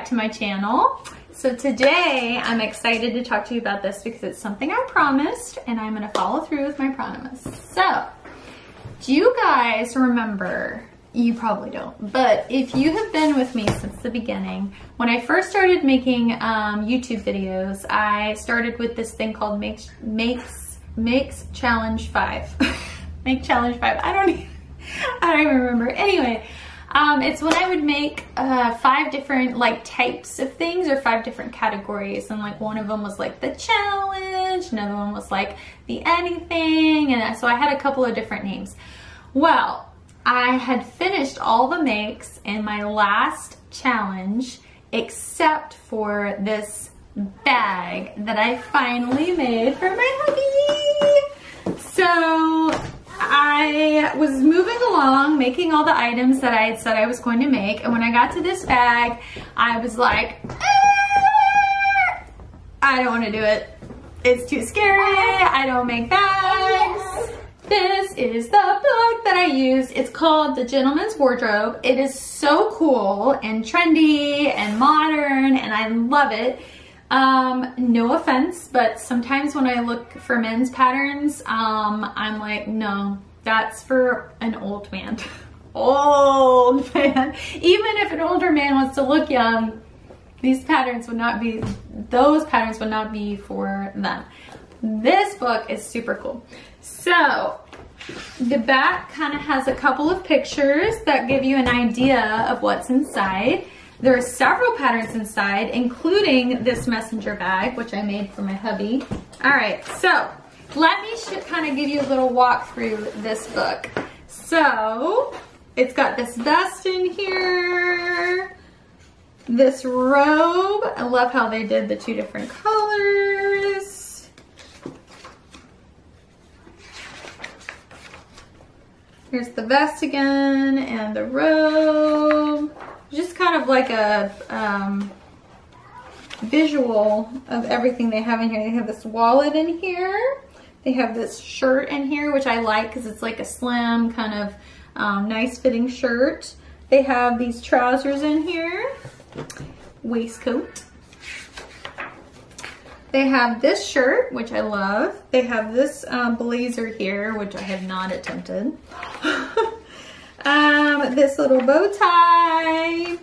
back to my channel. So today I'm excited to talk to you about this because it's something I promised and I'm gonna follow through with my promise. So, do you guys remember, you probably don't, but if you have been with me since the beginning, when I first started making YouTube videos, I started with this thing called Makes Challenge 5. Make Challenge 5, I don't even remember. Anyway, it's when I would make 5 different like types of things or 5 different categories, and like one of them was like the challenge, another one was like the anything, and so I had a couple of different names. Well, I had finished all the makes in my last challenge except for this bag that I finally made for my hubby. So I was moving along making all the items that I had said I was going to make, and when I got to this bag I was like, I don't want to do it. It's too scary. I don't make bags. This is the book that I use. It's called The Gentleman's Wardrobe. It is so cool and trendy and modern and I love it. No offense, but sometimes when I look for men's patterns, I'm like, no, that's for an old man. Old man. Even if an older man wants to look young, those patterns would not be for them. This book is super cool. So the back kind of has a couple of pictures that give you an idea of what's inside. There are several patterns inside, including this messenger bag, which I made for my hubby. All right, so let me kind of give you a little walk through this book. So it's got this vest in here, this robe. I love how they did the 2 different colors. Here's the vest again and the robe. Just kind of like a visual of everything they have in here. They have this wallet in here. They have this shirt in here, which I like because it's like a slim kind of nice fitting shirt. They have these trousers in here, waistcoat. They have this shirt, which I love. They have this blazer here, which I have not attempted. This little bow tie.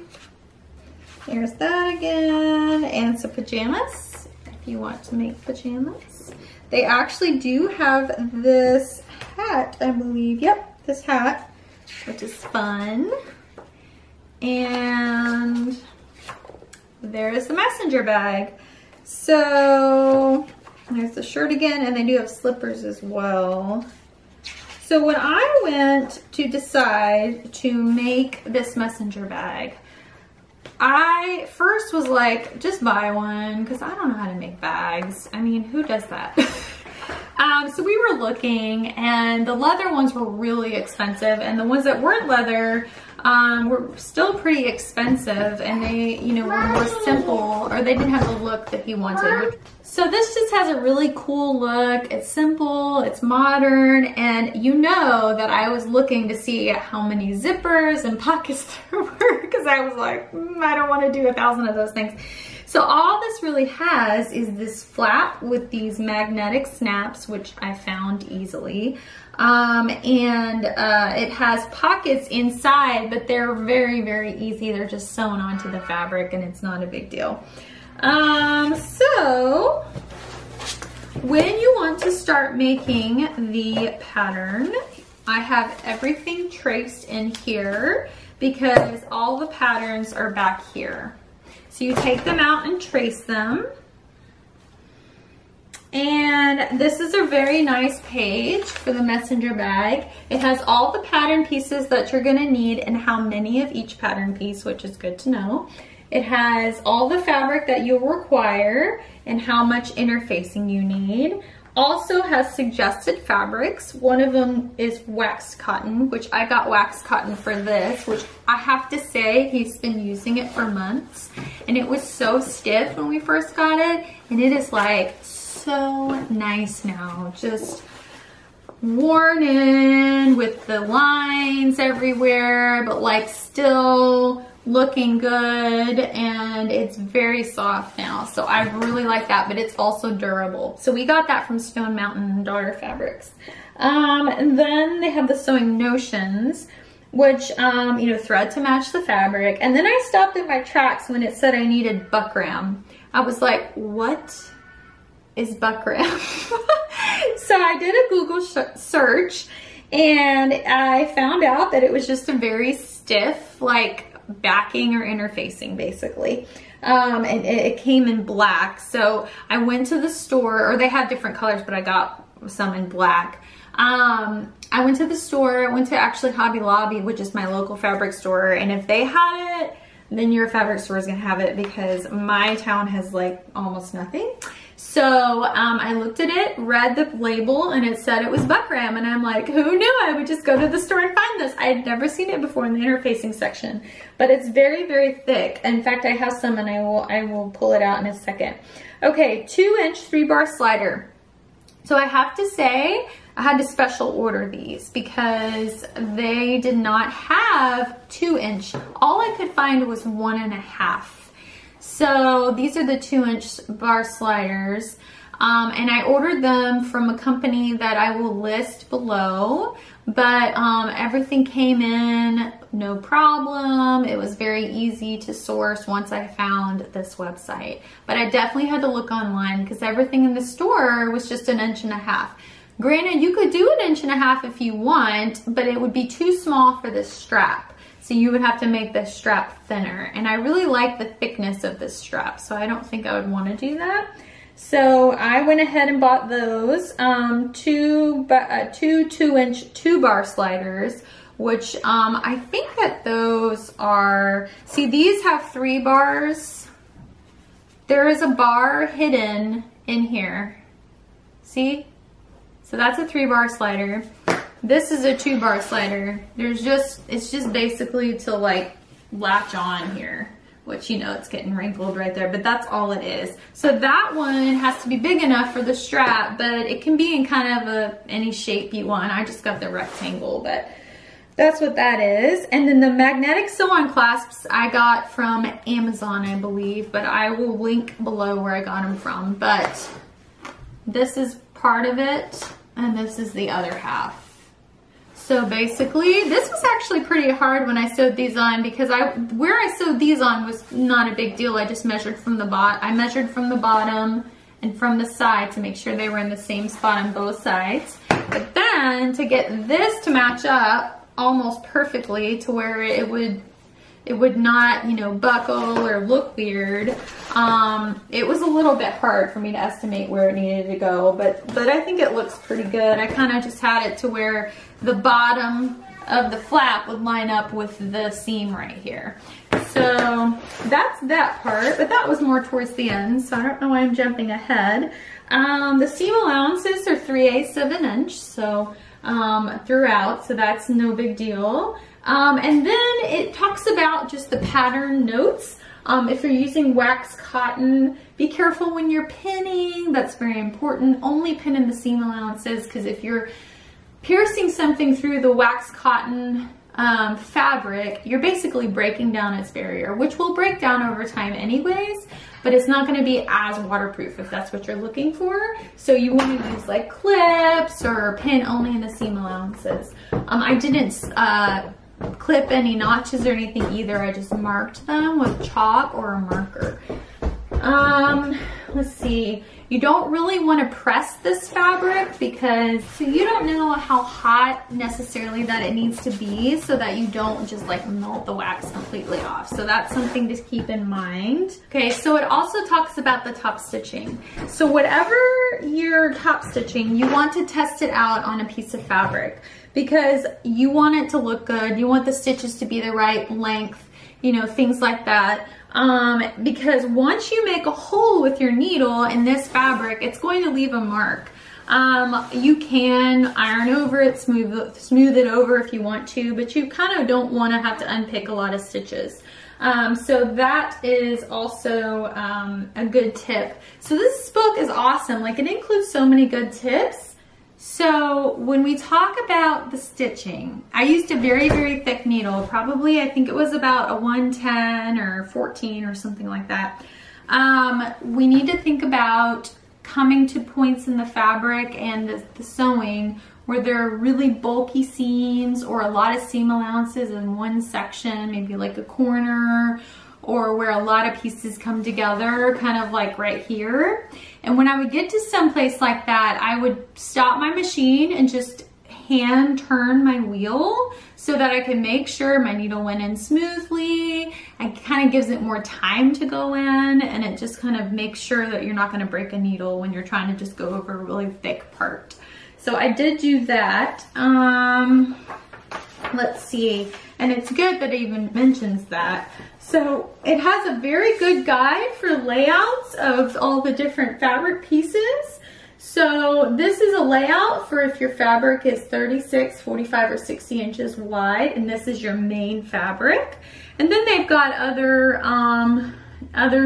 Here's that again. And some pajamas, if you want to make pajamas. They actually do have this hat, I believe. Yep, this hat, which is fun. And there is the messenger bag. So there's the shirt again, and they do have slippers as well. So when I went to decide to make this messenger bag, I first was like, just buy one, because I don't know how to make bags. I mean, who does that? So we were looking, and the leather ones were really expensive, and the ones that weren't leather were still pretty expensive, and they, you know, were more simple, or they didn't have the look that he wanted. So this just has a really cool look. It's simple, it's modern, and you know that I was looking to see how many zippers and pockets there were, because I was like, I don't want to do 1,000 of those things. So all this really has is this flap with these magnetic snaps, which I found easily. It has pockets inside, but they're very, very easy. They're just sewn onto the fabric and it's not a big deal. So when you want to start making the pattern, I have everything traced in here because all the patterns are back here. So you take them out and trace them. And this is a very nice page for the messenger bag. It has all the pattern pieces that you're gonna need and how many of each pattern piece, which is good to know. It has all the fabric that you'll require and how much interfacing you need. Also has suggested fabrics. One of them is waxed cotton, which I got waxed cotton for this, which I have to say he's been using it for months. And it was so stiff when we first got it, and it is like so nice now. Just worn in with the lines everywhere, but like still looking good, and it's very soft now. So I really like that, but it's also durable. So we got that from Stone Mountain Daughter Fabrics. And then they have the Sewing Notions, which, you know, thread to match the fabric. And then I stopped in my tracks when it said I needed buckram. I was like, what is buckram? So I did a Google search, and I found out that it was just a very stiff, like, backing or interfacing, basically. And it came in black. So I went to the store, or they have different colors, but I got some in black. I went to the store, I went to actually Hobby Lobby, which is my local fabric store, and if they had it, then your fabric store is gonna have it, because my town has like almost nothing. So I looked at it, read the label, and it said it was buckram, and I'm like, who knew I would just go to the store and find this? I had never seen it before in the interfacing section, but it's very, very thick. In fact, I have some, and I will pull it out in a second. Okay, 2-inch 3-bar slider. So I have to say, I had to special order these because they did not have 2-inch. All I could find was 1.5. So these are the 2-inch bar sliders. And I ordered them from a company that I will list below, but everything came in no problem. It was very easy to source once I found this website, but I definitely had to look online because everything in the store was just 1.5 inches. Granted, you could do 1.5 inches if you want, but it would be too small for this strap. So you would have to make this strap thinner. And I really like the thickness of this strap, so I don't think I would want to do that. So I went ahead and bought those, two 2-inch 2-bar sliders, which I think that those are, see, these have 3 bars. There is a bar hidden in here. See? So that's a 3-bar slider. This is a 2-bar slider. It's just basically to like latch on here, which, you know, it's getting wrinkled right there, but that's all it is. So that one has to be big enough for the strap, but it can be in kind of any shape you want. I just got the rectangle, but that's what that is. And then the magnetic sew-on clasps I got from Amazon, I believe, but I will link below where I got them from. But this is part of it, and this is the other half. So basically, this was actually pretty hard when I sewed these on, because where I sewed these on was not a big deal. I just measured from the bottom and from the side to make sure they were in the same spot on both sides. But then to get this to match up almost perfectly to where it would not, you know, buckle or look weird. It was a little bit hard for me to estimate where it needed to go, but I think it looks pretty good. I kind of just had it to where the bottom of the flap would line up with the seam right here. So that's that part, but that was more towards the end, so I don't know why I'm jumping ahead. The seam allowances are 3/8 of an inch, so throughout, so that's no big deal. And then it talks about just the pattern notes. If you're using wax cotton, be careful when you're pinning. That's very important. Only pin in the seam allowances, because if you're piercing something through the wax cotton fabric, you're basically breaking down its barrier, which will break down over time anyways, but it's not going to be as waterproof if that's what you're looking for. So you want to use like clips or pin only in the seam allowances. I didn't clip any notches or anything either. I just marked them with chalk or a marker. Let's see. You don't really want to press this fabric because you don't know how hot necessarily that it needs to be, so that you don't just like melt the wax completely off. So that's something to keep in mind. Okay, so it also talks about the top stitching. So whatever you're top stitching, you want to test it out on a piece of fabric, because you want it to look good. You want the stitches to be the right length, you know, things like that. Because once you make a hole with your needle in this fabric, it's going to leave a mark. You can iron over it, smooth it over if you want to, but you kind of don't want to have to unpick a lot of stitches. So that is also a good tip. So this book is awesome. Like, it includes so many good tips So when we talk about the stitching, I used a very, very thick needle, probably I think it was about a 110 or 14 or something like that. We need to think about coming to points in the fabric and the sewing where there are really bulky seams or a lot of seam allowances in one section, maybe like a corner, or where a lot of pieces come together, kind of like right here. And when I would get to some place like that, I would stop my machine and just hand turn my wheel so that I can make sure my needle went in smoothly. It kind of gives it more time to go in, and it just kind of makes sure that you're not gonna break a needle when you're trying to just go over a really thick part. So I did do that. Let's see, and it's good that it even mentions that. So it has a very good guide for layouts of all the different fabric pieces. So this is a layout for if your fabric is 36, 45, or 60 inches wide, and this is your main fabric. And then they've got other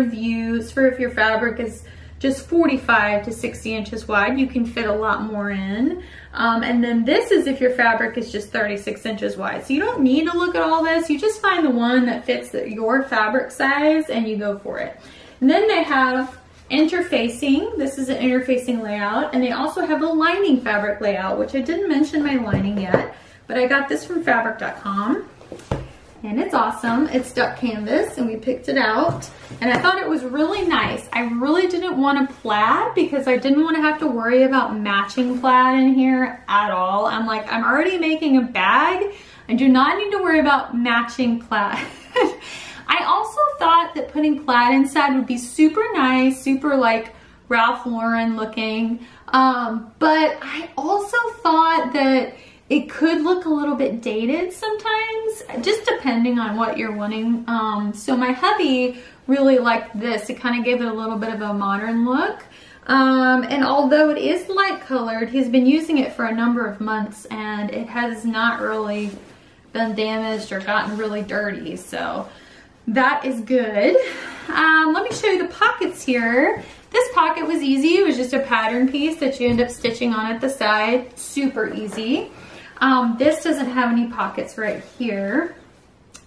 views for if your fabric is just 45 to 60 inches wide, you can fit a lot more in. And then this is if your fabric is just 36 inches wide. So you don't need to look at all this. You just find the one that fits your fabric size and you go for it. And then they have interfacing. This is an interfacing layout. And they also have a lining fabric layout, which I didn't mention my lining yet, but I got this from fabric.com. And it's awesome. It's duck canvas, and we picked it out. And I thought it was really nice. I really didn't want a plaid because I didn't want to have to worry about matching plaid in here at all. I'm like, I'm already making a bag. I do not need to worry about matching plaid. I also thought that putting plaid inside would be super nice, super like Ralph Lauren looking. But I also thought that it could look a little bit dated sometimes, just depending on what you're wanting. So my hubby really liked this. It kind of gave it a little bit of a modern look. And although it is light colored, he's been using it for a number of months and it has not really been damaged or gotten really dirty. So that is good. Let me show you the pockets here. This pocket was easy. It was just a pattern piece that you end up stitching on at the side. Super easy. This doesn't have any pockets right here.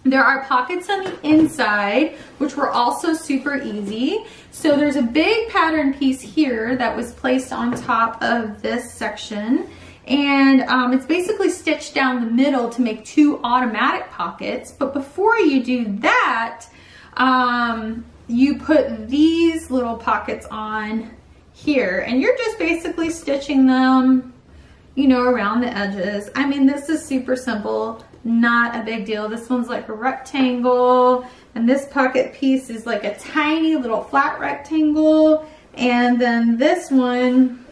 There are pockets on the inside, which were also super easy. So there's a big pattern piece here that was placed on top of this section. And it's basically stitched down the middle to make two automatic pockets. But before you do that, you put these little pockets on here. And you're just basically stitching them, you know, around the edges. I mean, this is super simple, not a big deal. This one's like a rectangle, and this pocket piece is like a tiny little flat rectangle. And then this one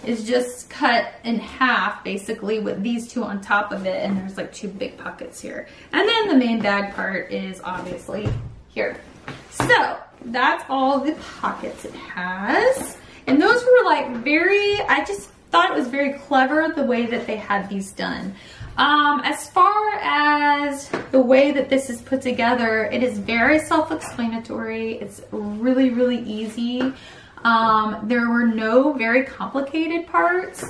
is just cut in half, basically, with these two on top of it, and there's like two big pockets here. And then the main bag part is obviously here. So that's all the pockets it has. And those were like very, I just thought it was very clever the way that they had these done. As far as the way that this is put together, it is very self-explanatory. It's really, really easy. There were no very complicated parts.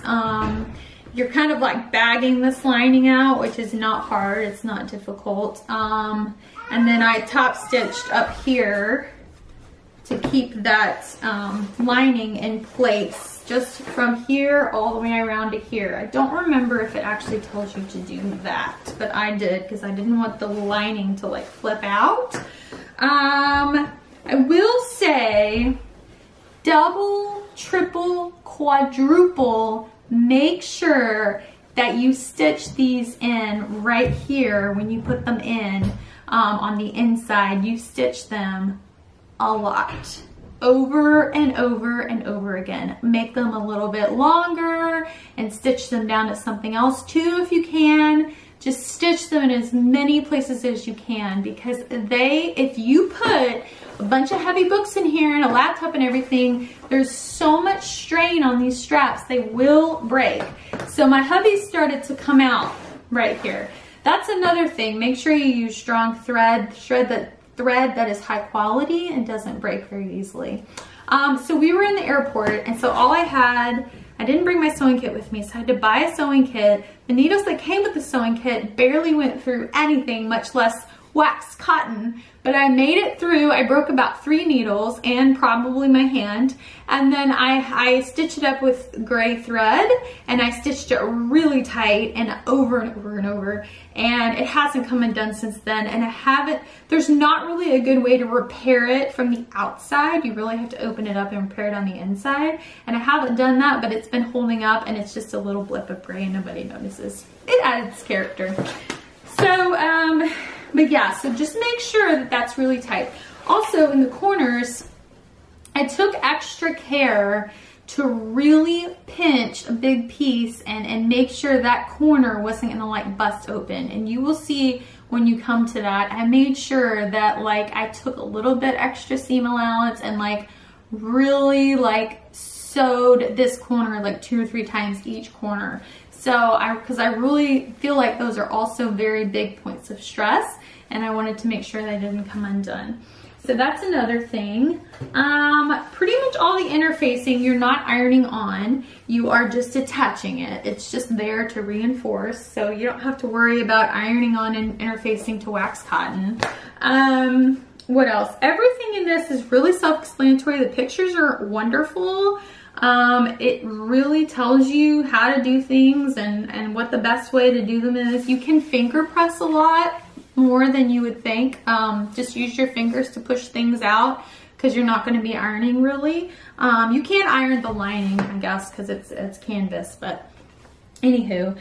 You're kind of like bagging this lining out, which is not hard. It's not difficult. And then I top stitched up here to keep that lining in place, just from here all the way around to here. I don't remember if it actually tells you to do that, but I did because I didn't want the lining to like flip out. I will say double, triple, quadruple, make sure that you stitch these in right here when you put them in on the inside. You stitch them a lot, over and over and over again. Make them a little bit longer and stitch them down to something else too if you can. Just stitch them in as many places as you can, because if you put a bunch of heavy books in here and a laptop and everything, there's so much strain on these straps, they will break. So my hubby started to come out right here. That's another thing. Make sure you use strong thread that is high quality and doesn't break very easily. So we were in the airport, and so all I I didn't bring my sewing kit with me, so I had to buy a sewing kit. The needles that came with the sewing kit barely went through anything, much less wax cotton, but I made it through. I broke about 3 needles and probably my hand, and then I stitched it up with gray thread, and I stitched it really tight and over and over and over, and it hasn't come undone since then. And there's not really a good way to repair it from the outside. You really have to open it up and repair it on the inside, and I haven't done that, but it's been holding up, and it's just a little blip of gray and nobody notices. It adds character. So but yeah, so just make sure that that's really tight. Also, in the corners, I took extra care to really pinch a big piece and make sure that corner wasn't gonna like bust open. And you will see when you come to that, I made sure that like I took a little bit extra seam allowance and like really like sewed this corner like 2 or 3 times each corner. So because I really feel like those are also very big points of stress, and I wanted to make sure they didn't come undone. So that's another thing. Pretty much all the interfacing you're not ironing on, you are just attaching it. It's just there to reinforce, so you don't have to worry about ironing on and interfacing to wax cotton. What else? Everything in this is really self-explanatory. The pictures are wonderful. It really tells you how to do things and what the best way to do them is. You can finger press a lot more than you would think. Just use your fingers to push things out because you're not going to be ironing really. You can iron the lining, I guess, because it's canvas, but anywho.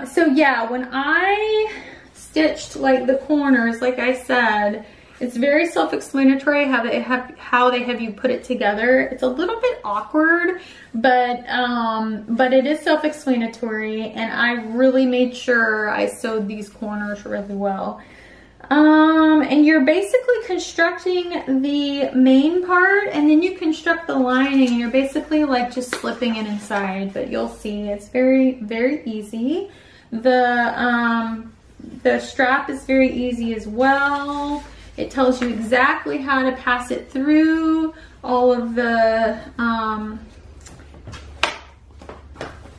So yeah, when I stitched like the corners, like I said, it's very self-explanatory how they have you put it together. It's a little bit awkward, but it is self-explanatory, and I really made sure I sewed these corners really well. And you're basically constructing the main part, and then you construct the lining, and you're basically like just slipping it inside, but you'll see it's very, very easy. The strap is very easy as well. It tells you exactly how to pass it through all of the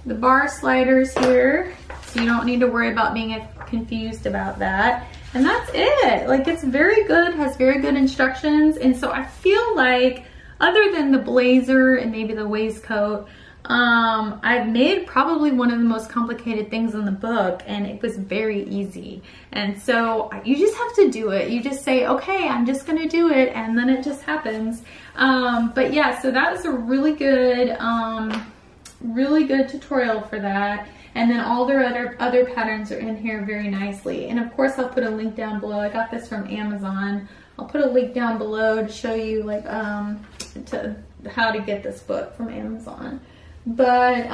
bar sliders here, so you don't need to worry about being confused about that. And that's it. Like, it's very good, has very good instructions. And so I feel like, other than the blazer and maybe the waistcoat, I've made probably one of the most complicated things in the book, and it was very easy. And so you just have to do it. You just say, okay, I'm just gonna do it, and then it just happens. But yeah, so that was a really good tutorial for that. And then all their other patterns are in here very nicely. And of course, I'll put a link down below. I got this from Amazon. I'll put a link down below to show you like to how to get this book from Amazon. But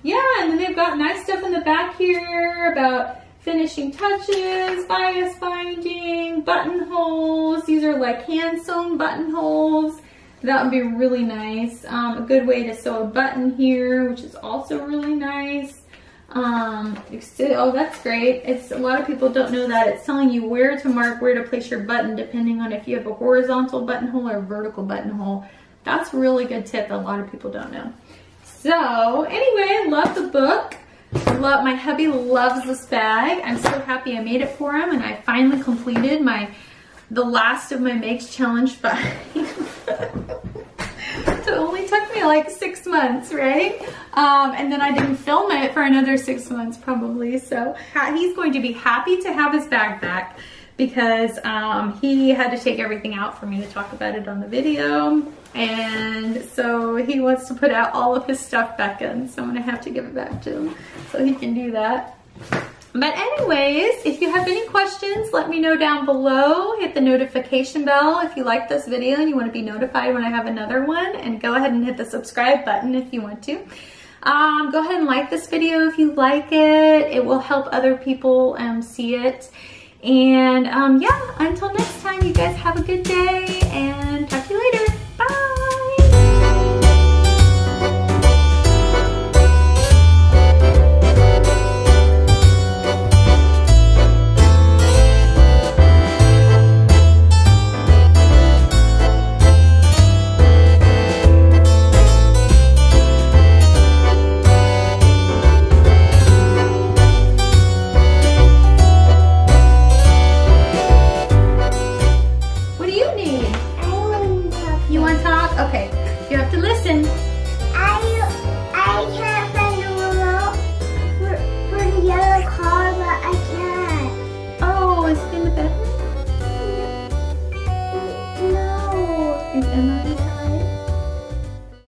yeah, and then they've got nice stuff in the back here about finishing touches, bias binding, buttonholes. These are like hand sewn buttonholes. That would be really nice. A good way to sew a button here, which is also really nice. Oh, that's great. A lot of people don't know that. It's telling you where to mark, where to place your button, depending on if you have a horizontal buttonhole or a vertical buttonhole. That's a really good tip that a lot of people don't know. So anyway, love the book. My hubby loves this bag. I'm so happy I made it for him, and I finally completed the last of my Makes Challenge 5. It only took me like 6 months, right? And then I didn't film it for another 6 months probably. So he's going to be happy to have his bag back, because he had to take everything out for me to talk about it on the video. And so he wants to put out all of his stuff back in. So I'm gonna have to give it back to him so he can do that. But anyways, if you have any questions, let me know down below. Hit the notification bell if you like this video and you want to be notified when I have another one. And go ahead and hit the subscribe button if you want to. Go ahead and like this video if you like it. It will help other people see it. And yeah, until next time, you guys have a good day, and